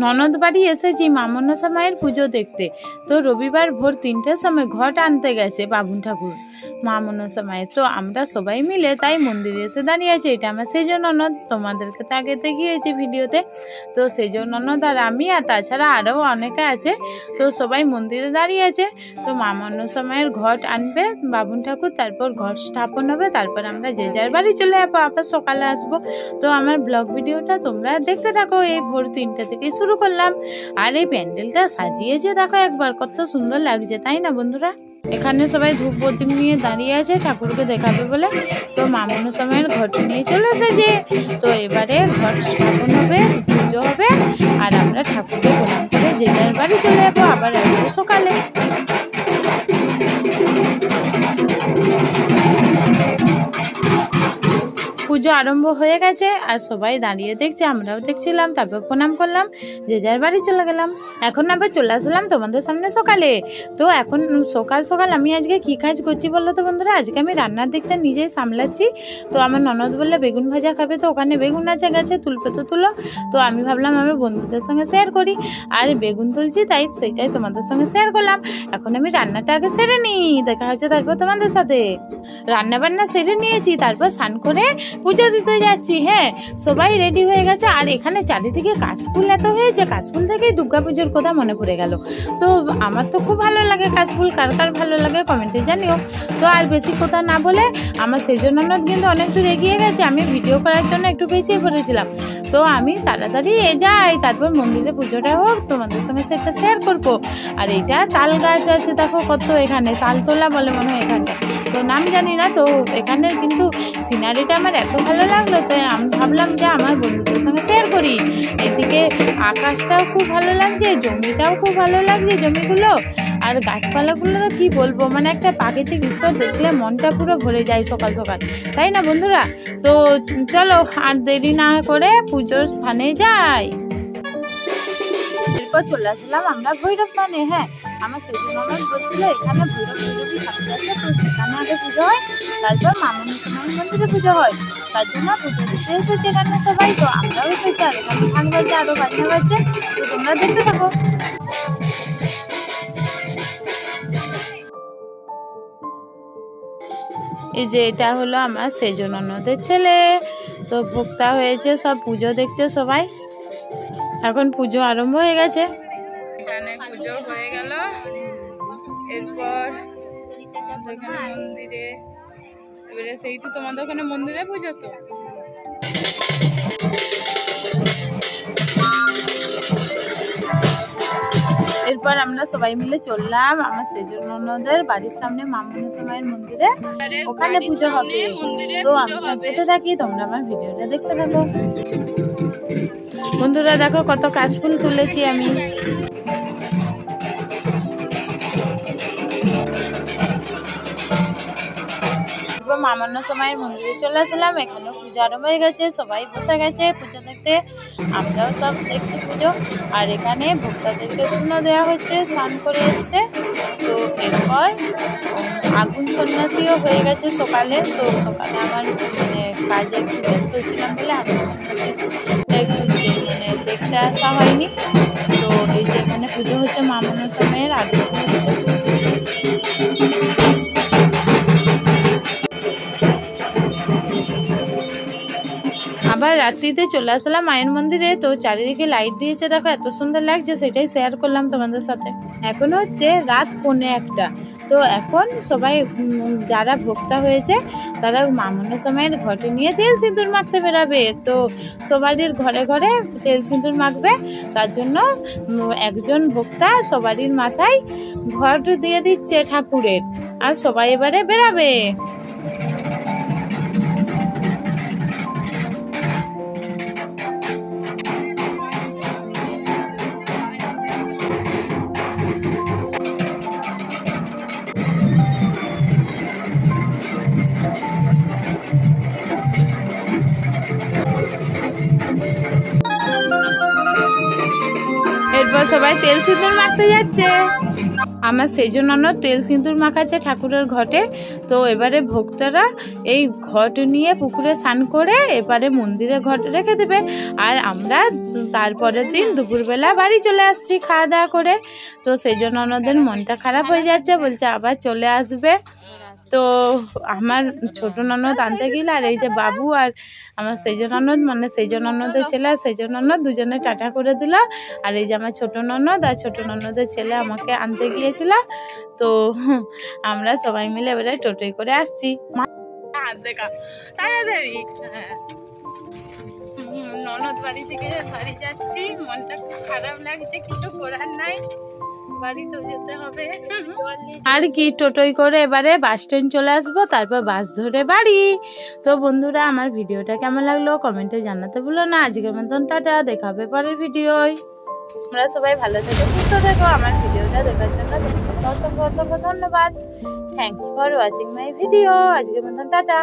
ননদ বাড়ি এসেছি মামনসা মায়ের পুজো দেখতে। তো রবিবার ভোর 3টের সময় ঘট আনতে গেছে বাবুন ঠাকুর মামনসা মায়ের। তো আমরা সবাই মিলে তাই মন্দিরে এসে দাঁড়িয়ে আছি। এটা আমার সেজ ননদ, তোমাদেরকে তো আগে দেখিয়েছি ভিডিওতে। তো সেজ ননদ আর আমি, আর তাছাড়া আরও অনেকে আছে। তো সবাই মন্দিরে দাঁড়িয়ে আছে। তো মামনসা মায়ের ঘট আনবে বাবুন ঠাকুর, তারপর ঘট স্থাপন হবে, তারপর আমরা যে যার বাড়ি চলে যাবো, আবার সকালে আসবো। তো আমার ব্লগ ভিডিওটা তোমরা দেখতে থাকো। এই ভোর 3টে থেকে শুরু করলাম। আর এই প্যান্ডেলটা সাজিয়েছে দেখো একবার, কত সুন্দর লাগছে, তাই না বন্ধুরা? এখানে সবাই ধূপ প্রদীপ নিয়ে দাঁড়িয়ে আছে ঠাকুরকে দেখাবে বলে। তো মামনসা মায়ের ঘট নিয়ে চলে এসেছে। তো এবারে ঘট স্থাপন হবে, পুজো হবে, আর আমরা ঠাকুরকে প্রণাম করে যে যার বাড়ি চলে যাবো, আবার আসবো সকালে। পুজো আরম্ভ হয়ে গেছে আর সবাই দাঁড়িয়ে দেখছে, আমরাও দেখছিলাম। তারপর প্রণাম করলাম, যে যার বাড়ি চলে গেলাম। এখন আবার চলে আসলাম তোমাদের সামনে সকালে। তো এখন সকাল সকাল আমি আজকে কি কাজ করছি বলো তো বন্ধুরা? আজকে আমি রান্নার দিকটা নিজেই সামলাচ্ছি। তো আমার ননদ বললে বেগুন ভাজা খাবে, তো ওখানে বেগুন আছে গাছে, তুলবে তো তুলো। তো আমি ভাবলাম আমার বন্ধুদের সঙ্গে শেয়ার করি, আর বেগুন তুলছি, তাই সেইটাই তোমাদের সঙ্গে শেয়ার করলাম। এখন আমি রান্নাটা আগে সেরে নিই, দেখা হচ্ছে তারপর তোমাদের সাথে। রান্না বান্না সেরে নিয়েছি, তারপর স্নান করে পুজো দিতে যাচ্ছি। হ্যাঁ, সবাই রেডি হয়ে গেছে। আর এখানে চারিদিকে কাশফুল এত হয়েছে, কাশফুল থেকেই দুর্গা পুজোর কথা মনে পড়ে গেল। তো আমার তো খুব ভালো লাগে কাশফুল, কার কার ভালো লাগে কমেন্টে জানিও। তো আর বেশি কথা না বলে আমার সেজ ননদ কিন্তু অনেক দূর এগিয়ে গেছে, আমি ভিডিও করার জন্য একটু পিছিয়ে পড়েছিলাম। তো আমি তাড়াতাড়ি যাই, তারপর মন্দিরে পুজোটা হোক, তোমাদের সঙ্গে সেটা শেয়ার করবো। আর এটা তাল গাছ আছে দেখো কত, এখানে তালতলা বলে মনে হয় এখানটা, তো নাম জানি না। তো এখানের কিন্তু সিনারিটা আমার এত ভালো লাগলো, তো আমি ভাবলাম যে আমার বন্ধুদের সঙ্গে শেয়ার করি। এদিকে আকাশটাও খুব ভালো লাগছে, জমিটাও খুব ভালো লাগছে, জমিগুলো আর গাছপালাগুলো তো কী বলবো, মানে একটা প্রাকৃতিক দৃশ্য দেখলে মনটা পুরো ভরে যায় সকাল সকাল, তাই না বন্ধুরা? তো চলো আর দেরি না করে পুজোর স্থানে যাই। এরপর চলে আসলাম আমরা ভৈরব স্থানে। হ্যাঁ, আমার সেজ ননদ বলছিল এখানে ভৈরবী ঠাকুর আছে, তো সেখানে আগে পুজো হয়, তারপর মামনসা মায়ের মন্দিরে পুজো হয়। তার জন্য পুজো দিতে এসেছে এখানে সবাই। তো আমরাও এসেছি, আর এখানে ভাঙ বাজছে, আরও বাজনা বাজছে, তো তোমরা দেখতে থাকো। এই যে এটা হলো আমার সেজ ননদের ছেলে। তো ভোক্তা হয়েছে, সব পুজো দেখছে সবাই। এখন পুজো আরম্ভ হয়ে গেছে, এখানে পুজো হয়ে গেল। এরপর মন্দিরে, এবারে সেই তো তোমাদের ওখানে মন্দিরে পুজো। তো এরপর আমরা সবাই মিলে চললাম আমার সেজ ননদের বাড়ির সামনে মামনসা মায়ের মন্দিরে, ওখানে পুজো হবে। তো আমরা যেতে থাকি, তোমরা আমার ভিডিওটা দেখতে থাকো। বন্ধুরা দেখো কত কাশফুল তুলেছি আমি। মামনসা মায়ের মন্দিরে চলে আসলাম, এখানে পুজো আরম্ভ হয়ে গেছে, সবাই বসে গেছে পুজো দেখতে, আমরাও সব দেখছি পুজো। আর এখানে ভক্তদেরকে ধূপ দেওয়া হচ্ছে, স্নান করে এসছে। তো এরপর আগুন সন্ন্যাসীও হয়ে গেছে সকালে। তো সকালে আমার মানে কাজে একটু ব্যস্ত ছিলাম বলে আগুন সন্ন্যাসী মানে দেখতে আসা হয়নি। তো এই যে এখানে পুজো হচ্ছে মামনসা মায়ের, আগুন হচ্ছে। আবার রাত্রিতে চলে আসলাম মায়ের মন্দিরে। তো চারিদিকে লাইট দিয়েছে দেখো, এত সুন্দর লাগছে, সেটাই শেয়ার করলাম তোমাদের সাথে। এখন হচ্ছে রাত 1:45। তো এখন সবাই যারা ভোক্তা হয়েছে তারা মামনসা মায়ের ঘটে নিয়ে তেল সিঁদুর মাখতে বেরাবে। তো সবারই ঘরে ঘরে তেল সিঁদুর মাখবে, তার জন্য একজন ভোক্তা সবারই মাথায় ঘট দিয়ে দিচ্ছে ঠাকুরের, আর সবাই এবারে বেরাবে। এরপর সবাই তেল সিঁদুর মাখতে যাচ্ছে। আমার সেই জন্য তেল সিঁদুর মাখাচ্ছে ঠাকুরের ঘটে। তো এবারে ভক্তরা এই ঘট নিয়ে পুকুরে স্নান করে এবারে মন্দিরে ঘট রেখে দেবে। আর আমরা তারপরের দিন দুপুরবেলা বাড়ি চলে আসছি খাওয়া দাওয়া করে। তো সেই জন্য ওনাদের মনটা খারাপ হয়ে যাচ্ছে, বলছে আবার চলে আসবে। তো আমার ছোট ননদ আনতে গেল, আর এই যে বাবু আর আমার সেজ ননদ, মানে সেজ ননদের ছেলে আর সেজ ননদ দুজনে টাটা করে দিল। আর এই যে আমার ছোট ননদ আর ছোট ননদের ছেলে আমাকে আনতে গিয়েছিল। তো আমরা সবাই মিলে এবারে টোটোয় করে আসছি। তাড়াতাড়ি ননদ বাড়ি থেকে বাড়ি যাচ্ছি, মনটা খুব খারাপ লাগছে, কিছু করার নাই, বাড়িতেও যেতে হবে। আর কি টোটোই করে এবারে বাস স্ট্যান্ড চলে আসবো, তারপর বাস ধরে বাড়ি। তো বন্ধুরা আমার ভিডিওটা কেমন লাগলো কমেন্টে জানাতে ভুলো না। আজকের মতন টাটা, দেখা হবে পরের ভিডিওয়। তোমরা সবাই ভালো থেকো, সুস্থ থেকো। আমার ভিডিওটা দেখার জন্য তোমাদেরকে অসংখ্য অসংখ্য ধন্যবাদ। Thanks for watching my video. আজকের মতন টাটা।